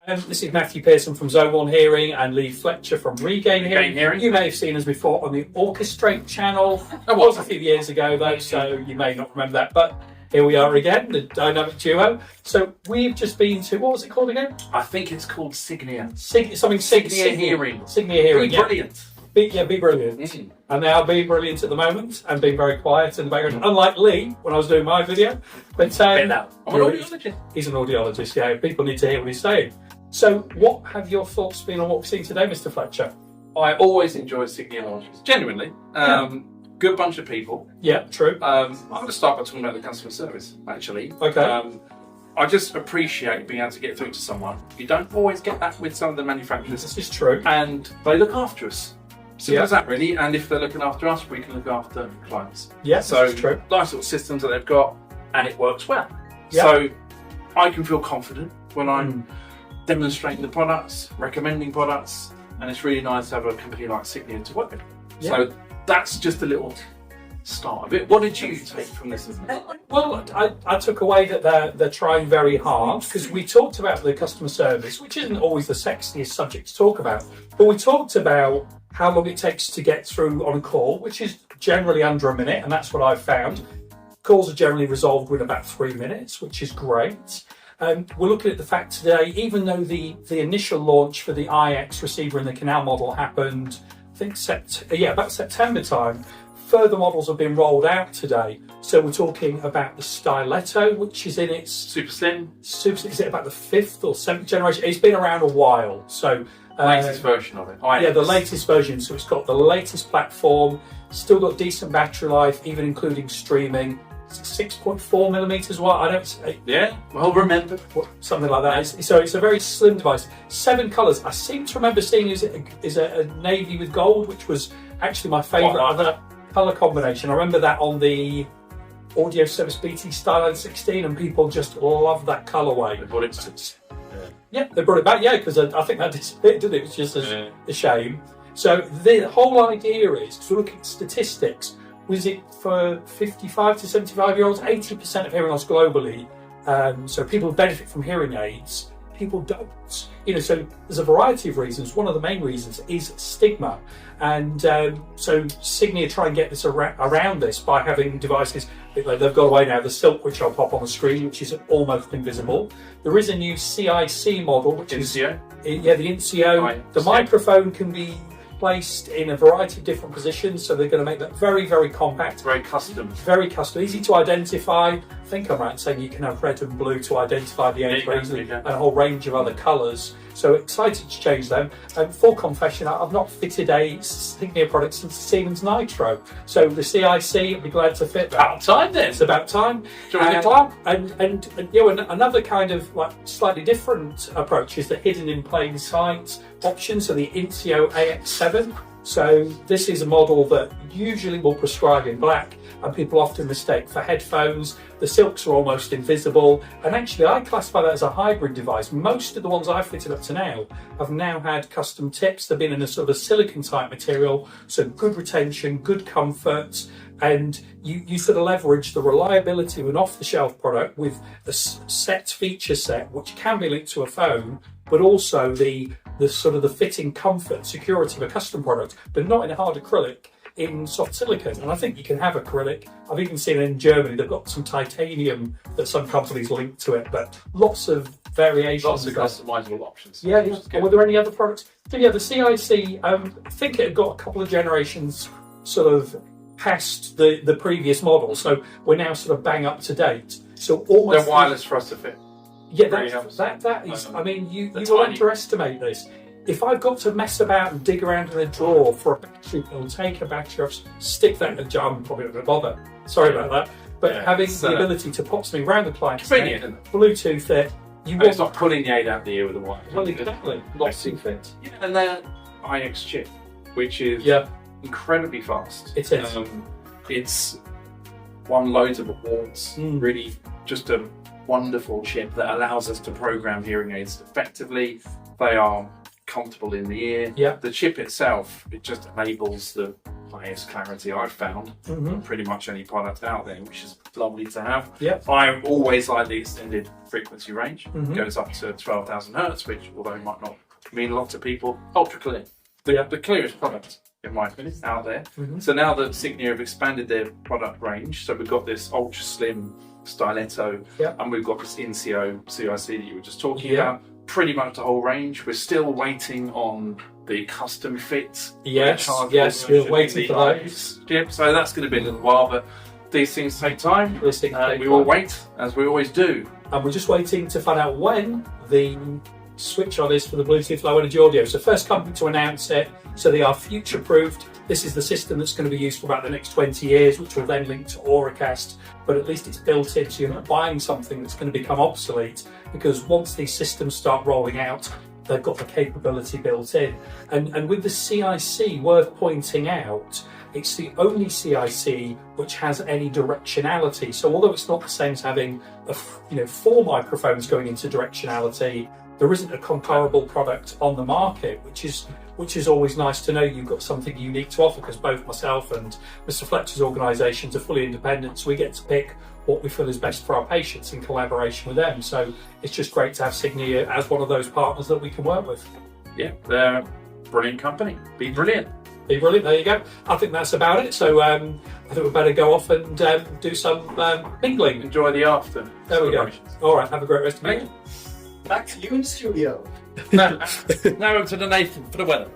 This is Matthew Pearson from Zone 1 Hearing and Lee Fletcher from Regain Hearing. You may have seen us before on the Orchestrate channel. It was a few years ago though, so you may not remember that, but here we are again, the dynamic duo. So we've just been to, what was it called again? I think it's called Signia. Signia Hearing. Signia Hearing, Be brilliant. Be brilliant. And now being brilliant at the moment and being very quiet in the background, unlike Lee when I was doing my video. But I'm an audiologist. He's an audiologist, yeah. People need to hear what he's saying. So what have your thoughts been on what we've seen today, Mr. Fletcher? I always enjoy Signia launches, genuinely. Good bunch of people. Yeah, true. I'm going to start by talking about the customer service, actually. Okay. I just appreciate being able to get through to someone. You don't always get that with some of the manufacturers. This is true. And they look after us. Simple as that, really. And if they're looking after us, we can look after clients. Yes, so that's true. Nice little systems that they've got, and it works well. Yep. So I can feel confident when I'm demonstrating the products, recommending products, and it's really nice to have a company like Signia to work with. Yep. So that's just a little start of it. What did you take from this? Well, I took away that they're trying very hard, because we talked about the customer service, which isn't always the sexiest subject to talk about, but we talked about how long it takes to get through on a call, which is generally under a minute, and that's what I've found. Calls are generally resolved within about 3 minutes, which is great. We're looking at the fact today, even though the initial launch for the IX receiver and the canal model happened, I think about September time, further models have been rolled out today. So we're talking about the Styletto, which is in its super slim. Is it about the 5th or 7th generation? It's been around a while. So latest version of it. Yeah, the latest version. So it's got the latest platform, still got decent battery life, even including streaming. 6.4 millimeters wide. I don't. Yeah, well remembered. Something like that. So it's a very slim device. 7 colours. I seem to remember seeing is a navy with gold, which was actually my favourite other colour combination. I remember that on the Audio Service BT Styletto 16, and people just love that colourway. They brought it back. Yeah, they brought it back. Yeah, because I think that disappeared, didn't it? It was just a shame. So the whole idea is, because we're looking at statistics, was it for 55 to 75-year-olds? 80% of hearing loss globally. So people benefit from hearing aids. People don't. So there's a variety of reasons. One of the main reasons is stigma. And so Signia try and get this around this by having devices. They've got away now, the Silk, which I'll pop on the screen, which is almost invisible. There is a new CIC model, which Insio. The Insio. The microphone can be placed in a variety of different positions, so they're going to make that very, very compact. Very custom. Very custom, easy to identify. I think I'm right in saying you can have red and blue to identify the age range and a whole range of other colours. So excited to change them. Full confession, I've not fitted a Signia product since Siemens Nitro. So the CIC, I'd be glad to fit that. About time then. It's about time. And another kind of slightly different approach is the hidden in plain sight option. So the Insio AX. So this is a model that usually will prescribe in black, and people often mistake for headphones. The Silks are almost invisible, and actually I classify that as a hybrid device. Most of the ones I've fitted up to now have now had custom tips. They've been in a sort of a silicon type material, so good retention, good comfort, and you sort of leverage the reliability of an off-the-shelf product with a set feature set, which can be linked to a phone, but also the sort of the fitting comfort, security of a custom product, but not in a hard acrylic, in soft silicon. And I think you can have acrylic. I've even seen it in Germany. They've got some titanium that some companies link to it, but lots of variations. Lots of customizable options. Yeah. Were there any other products? So yeah, the CIC, I think it had got a couple of generations sort of past the previous model, so we're now sort of bang up to date. So almost they're wireless for us to fit. Yeah, that is. I mean, you will underestimate this. If I've got to mess about and dig around in a drawer for a battery, I'll take a battery off, stick that in a jar, I'm probably not going to bother. Sorry about that. But having the ability to pop something around the client's neck, Bluetooth it, it's not pulling the aid out the ear with a wire. Well, exactly. Lots of fit. Yeah, and their IX chip, which is incredibly fast. It is. It's won loads of awards. Really, just a wonderful chip that allows us to program hearing aids effectively. They are comfortable in the ear. Yeah. The chip itself, it just enables the highest clarity I've found Mm-hmm. on pretty much any product out there, which is lovely to have. Yep. I always like the extended frequency range. Mm-hmm. It goes up to 12,000 hertz, which, although it might not mean a lot to people, ultra clear. The clearest product, in my opinion, out there. Mm-hmm. So now that Signia have expanded their product range, so we've got this ultra slim Styletto, Yep. and we've got this Insio CIC that you were just talking Yep. about. Pretty much the whole range. We're still waiting on the custom fit. Yes, we're waiting for those. Chip, so that's going to be a little while, but these things take time. These things take we will time. wait, as we always do. And we're just waiting to find out when the switch on is for the Bluetooth Low Energy Audio. So first company to announce it, so they are future proofed. This is the system that's going to be used for about the next 20 years, which will then link to Auracast, but at least it's built in, so you're not buying something that's going to become obsolete, because once these systems start rolling out, they've got the capability built in. And with the CIC, worth pointing out, it's the only CIC which has any directionality. So although it's not the same as having 4 microphones going into directionality, there isn't a comparable product on the market, which is always nice to know you've got something unique to offer, because both myself and Mr. Fletcher's organisations are fully independent, so we get to pick what we feel is best for our patients in collaboration with them. So it's just great to have Signia as one of those partners that we can work with. Yeah, they're a brilliant company. Be brilliant. Be brilliant, there you go. I think that's about it. So I think we better go off and do some mingling. Enjoy the after. There we go. All right, have a great rest of the day. Back to you in the studio. Now over to the Nathan for the weather.